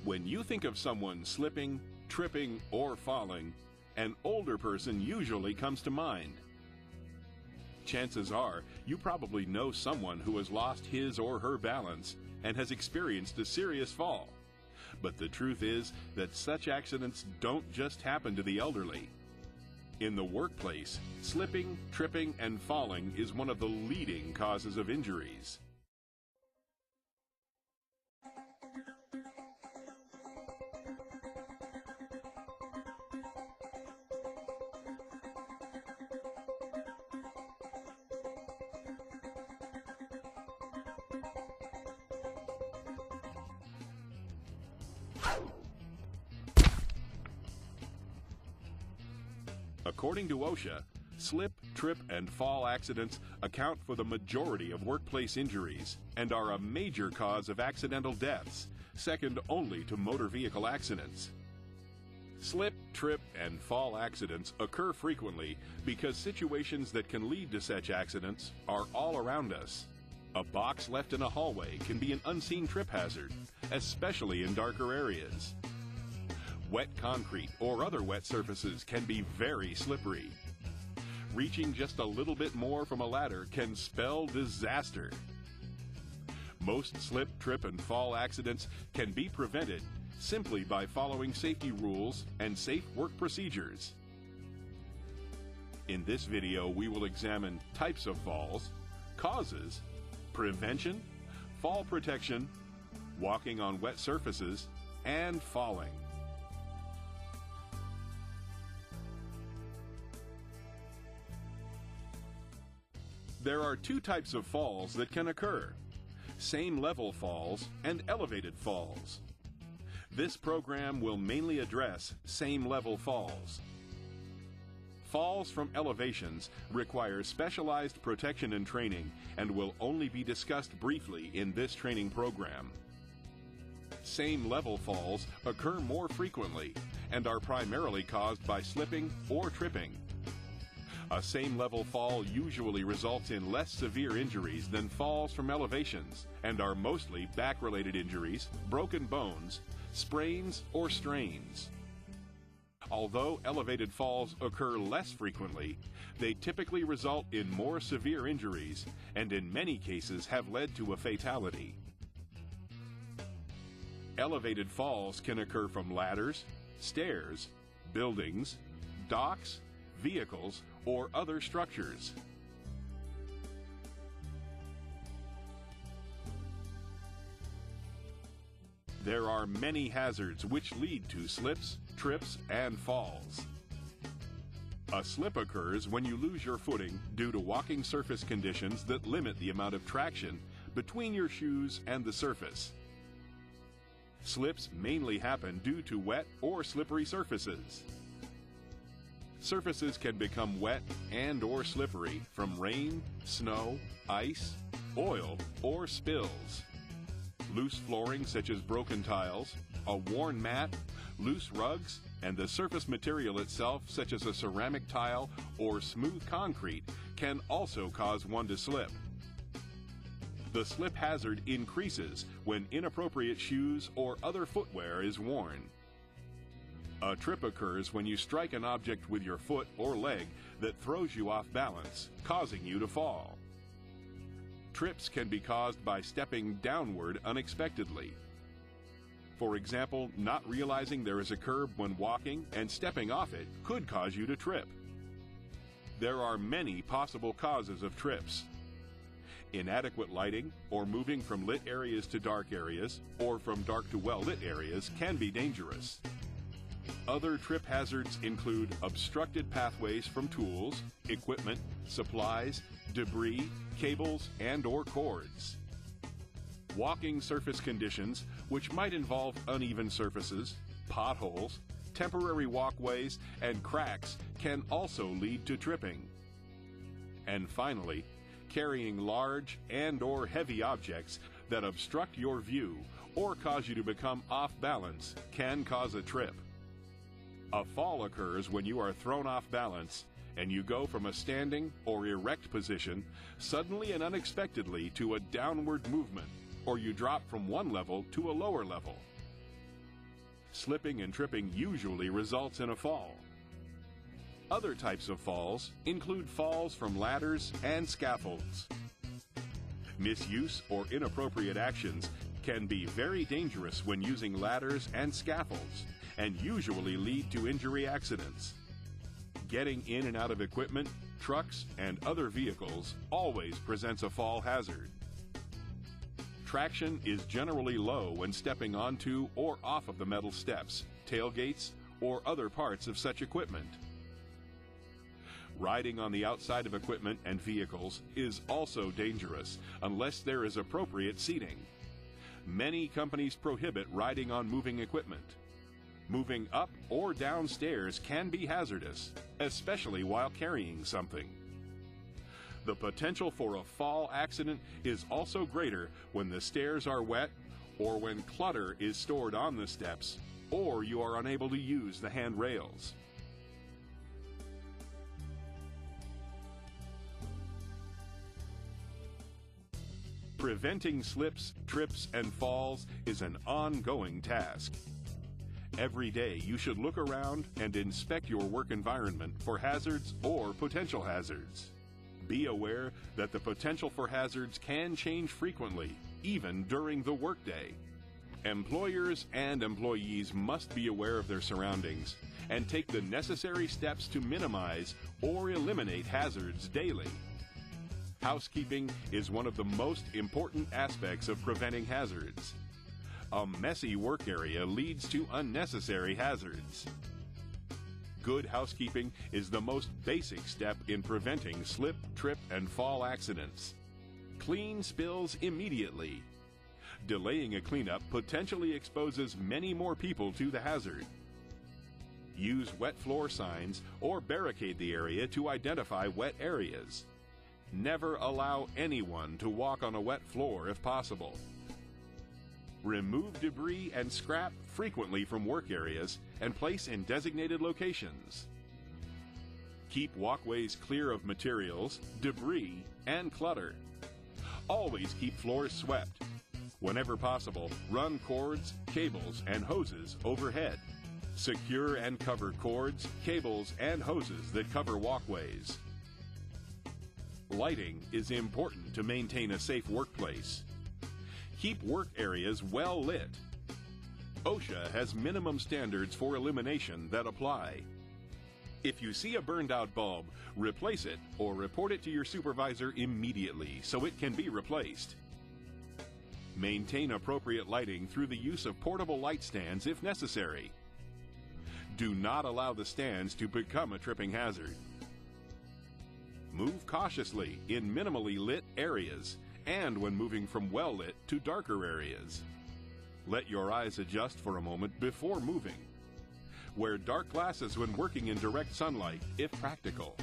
When you think of someone slipping, tripping, or falling, an older person usually comes to mind. Chances are you probably know someone who has lost his or her balance and has experienced a serious fall. But the truth is that such accidents don't just happen to the elderly. In the workplace, slipping, tripping, and falling is one of the leading causes of injuries. According to OSHA, slip, trip, and fall accidents account for the majority of workplace injuries and are a major cause of accidental deaths, second only to motor vehicle accidents. Slip, trip, and fall accidents occur frequently because situations that can lead to such accidents are all around us. A box left in a hallway can be an unseen trip hazard, especially in darker areas. Wet concrete or other wet surfaces can be very slippery. Reaching just a little bit more from a ladder can spell disaster. Most slip, trip, and fall accidents can be prevented simply by following safety rules and safe work procedures. In this video, we will examine types of falls, causes, prevention, fall protection, walking on wet surfaces, and falling. There are two types of falls that can occur: same level falls and elevated falls. This program will mainly address same level falls. Falls from elevations require specialized protection and training and will only be discussed briefly in this training program. Same level falls occur more frequently and are primarily caused by slipping or tripping. A same-level fall usually results in less severe injuries than falls from elevations and are mostly back-related injuries, broken bones, sprains, or strains. Although elevated falls occur less frequently, they typically result in more severe injuries and in many cases have led to a fatality. Elevated falls can occur from ladders, stairs, buildings, docks, vehicles, or other structures. There are many hazards which lead to slips, trips, and falls. A slip occurs when you lose your footing due to walking surface conditions that limit the amount of traction between your shoes and the surface. Slips mainly happen due to wet or slippery surfaces. Surfaces can become wet and or slippery from rain, snow, ice, oil, or spills. Loose flooring such as broken tiles, a worn mat, loose rugs, and the surface material itself such as a ceramic tile or smooth concrete can also cause one to slip. The slip hazard increases when inappropriate shoes or other footwear is worn. A trip occurs when you strike an object with your foot or leg that throws you off balance, causing you to fall. Trips can be caused by stepping downward unexpectedly. For example, not realizing there is a curb when walking and stepping off it could cause you to trip. There are many possible causes of trips. Inadequate lighting, or moving from lit areas to dark areas, or from dark to well-lit areas can be dangerous. Other trip hazards include obstructed pathways from tools, equipment, supplies, debris, cables, and/or cords. Walking surface conditions, which might involve uneven surfaces, potholes, temporary walkways, and cracks, can also lead to tripping. And finally, carrying large and/or heavy objects that obstruct your view or cause you to become off balance can cause a trip. A fall occurs when you are thrown off balance and you go from a standing or erect position suddenly and unexpectedly to a downward movement, or you drop from one level to a lower level. Slipping and tripping usually results in a fall. Other types of falls include falls from ladders and scaffolds. Misuse or inappropriate actions can be very dangerous when using ladders and scaffolds and usually lead to injury accidents. Getting in and out of equipment, trucks, and other vehicles always presents a fall hazard. Traction is generally low when stepping onto or off of the metal steps, tailgates, or other parts of such equipment. Riding on the outside of equipment and vehicles is also dangerous unless there is appropriate seating. Many companies prohibit riding on moving equipment. Moving up or down stairs can be hazardous, especially while carrying something. The potential for a fall accident is also greater when the stairs are wet or when clutter is stored on the steps or you are unable to use the handrails. Preventing slips, trips, and falls is an ongoing task. Every day you should look around and inspect your work environment for hazards or potential hazards. Be aware that the potential for hazards can change frequently, even during the workday. Employers and employees must be aware of their surroundings and take the necessary steps to minimize or eliminate hazards daily. Housekeeping is one of the most important aspects of preventing hazards. A messy work area leads to unnecessary hazards. Good housekeeping is the most basic step in preventing slip, trip, and fall accidents. Clean spills immediately. Delaying a cleanup potentially exposes many more people to the hazard. Use wet floor signs or barricade the area to identify wet areas. Never allow anyone to walk on a wet floor if possible. Remove debris and scrap frequently from work areas and place in designated locations. Keep walkways clear of materials, debris, and clutter. Always keep floors swept. Whenever possible, run cords, cables, and hoses overhead. Secure and cover cords, cables, and hoses that cover walkways. Lighting is important to maintain a safe workplace. Keep work areas well lit. OSHA has minimum standards for illumination that apply. If you see a burned out bulb, replace it or report it to your supervisor immediately so it can be replaced. Maintain appropriate lighting through the use of portable light stands if necessary. Do not allow the stands to become a tripping hazard. Move cautiously in minimally lit areas and when moving from well-lit to darker areas. Let your eyes adjust for a moment before moving. Wear dark glasses when working in direct sunlight, if practical.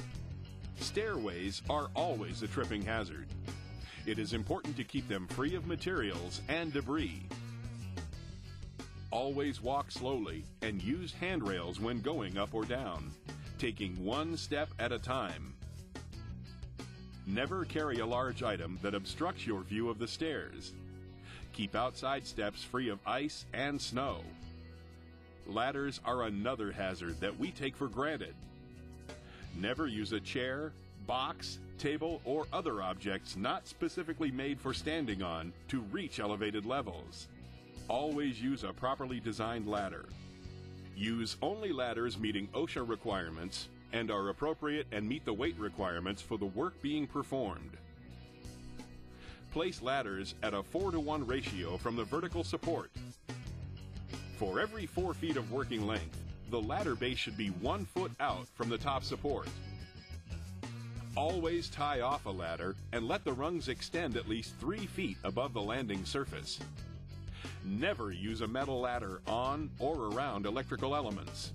Stairways are always a tripping hazard. It is important to keep them free of materials and debris. Always walk slowly and use handrails when going up or down, taking one step at a time. Never carry a large item that obstructs your view of the stairs. Keep outside steps free of ice and snow. Ladders are another hazard that we take for granted. Never use a chair, box, table, or other objects not specifically made for standing on to reach elevated levels. Always use a properly designed ladder. Use only ladders meeting OSHA requirements and are appropriate and meet the weight requirements for the work being performed. Place ladders at a 4-to-1 ratio from the vertical support. For every 4 feet of working length, the ladder base should be 1 foot out from the top support. Always tie off a ladder and let the rungs extend at least 3 feet above the landing surface. Never use a metal ladder on or around electrical elements.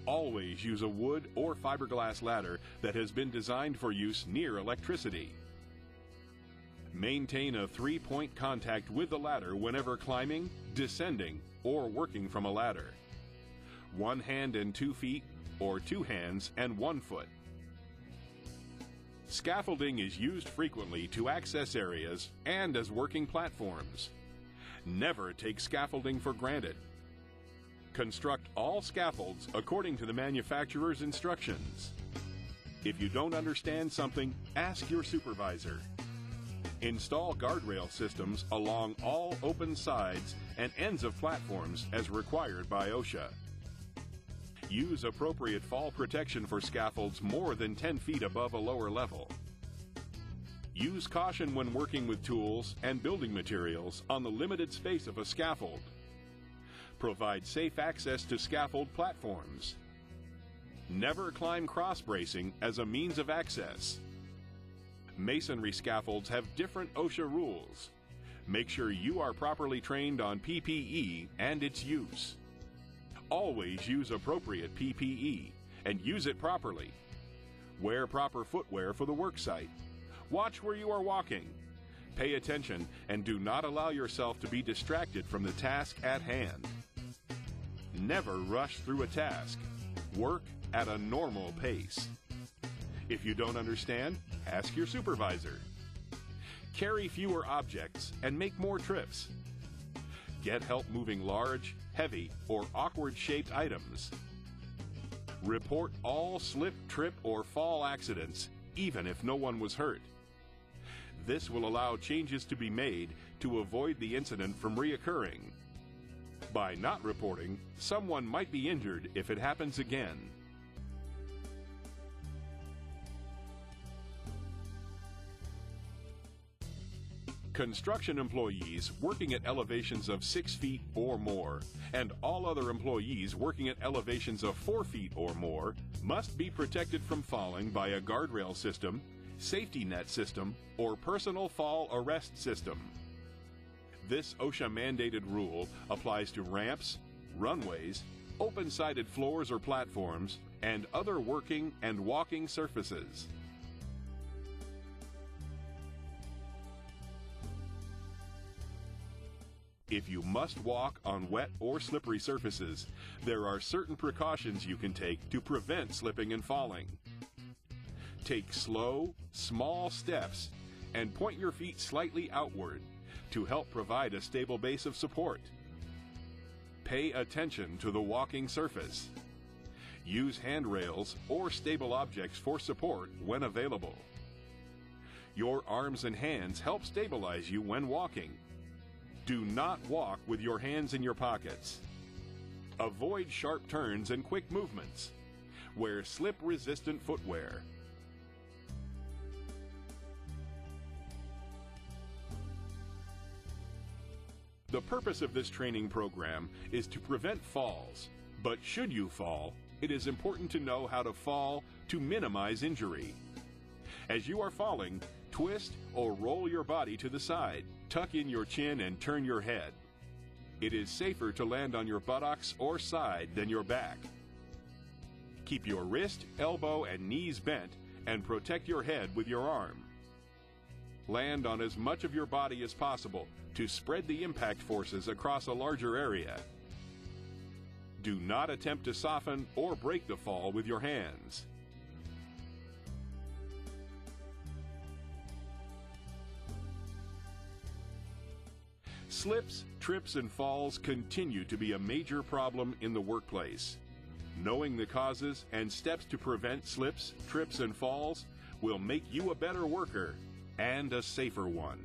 Always use a wood or fiberglass ladder that has been designed for use near electricity. Maintain a 3-point contact with the ladder whenever climbing, descending, or working from a ladder. 1 hand and 2 feet, or 2 hands and 1 foot. Scaffolding is used frequently to access areas and as working platforms. Never take scaffolding for granted. Construct all scaffolds according to the manufacturer's instructions. If you don't understand something, ask your supervisor. Install guardrail systems along all open sides and ends of platforms as required by OSHA. Use appropriate fall protection for scaffolds more than 10 feet above a lower level. Use caution when working with tools and building materials on the limited space of a scaffold. Provide safe access to scaffold platforms. Never climb cross bracing as a means of access. Masonry scaffolds have different OSHA rules. Make sure you are properly trained on PPE and its use. Always use appropriate PPE and use it properly. Wear proper footwear for the work site. Watch where you are walking. Pay attention and do not allow yourself to be distracted from the task at hand. Never rush through a task. Work at a normal pace. If you don't understand, ask your supervisor. Carry fewer objects and make more trips. Get help moving large, heavy, or awkward-shaped items. Report all slip, trip, or fall accidents, even if no one was hurt. This will allow changes to be made to avoid the incident from reoccurring. By not reporting, someone might be injured if it happens again. Construction employees working at elevations of 6 feet or more, and all other employees working at elevations of 4 feet or more, must be protected from falling by a guardrail system, safety net system, or personal fall arrest system. This OSHA-mandated rule applies to ramps, runways, open-sided floors or platforms, and other working and walking surfaces. If you must walk on wet or slippery surfaces, there are certain precautions you can take to prevent slipping and falling. Take slow, small steps and point your feet slightly outward to help provide a stable base of support. Pay attention to the walking surface. Use handrails or stable objects for support when available. Your arms and hands help stabilize you when walking. Do not walk with your hands in your pockets. Avoid sharp turns and quick movements. Wear slip-resistant footwear. The purpose of this training program is to prevent falls, but should you fall, it is important to know how to fall to minimize injury. As you are falling, twist or roll your body to the side. Tuck in your chin and turn your head. It is safer to land on your buttocks or side than your back. Keep your wrist, elbow, and knees bent and protect your head with your arm. Land on as much of your body as possible to spread the impact forces across a larger area. Do not attempt to soften or break the fall with your hands. Slips, trips, and falls continue to be a major problem in the workplace. Knowing the causes and steps to prevent slips, trips, and falls will make you a better worker and a safer one.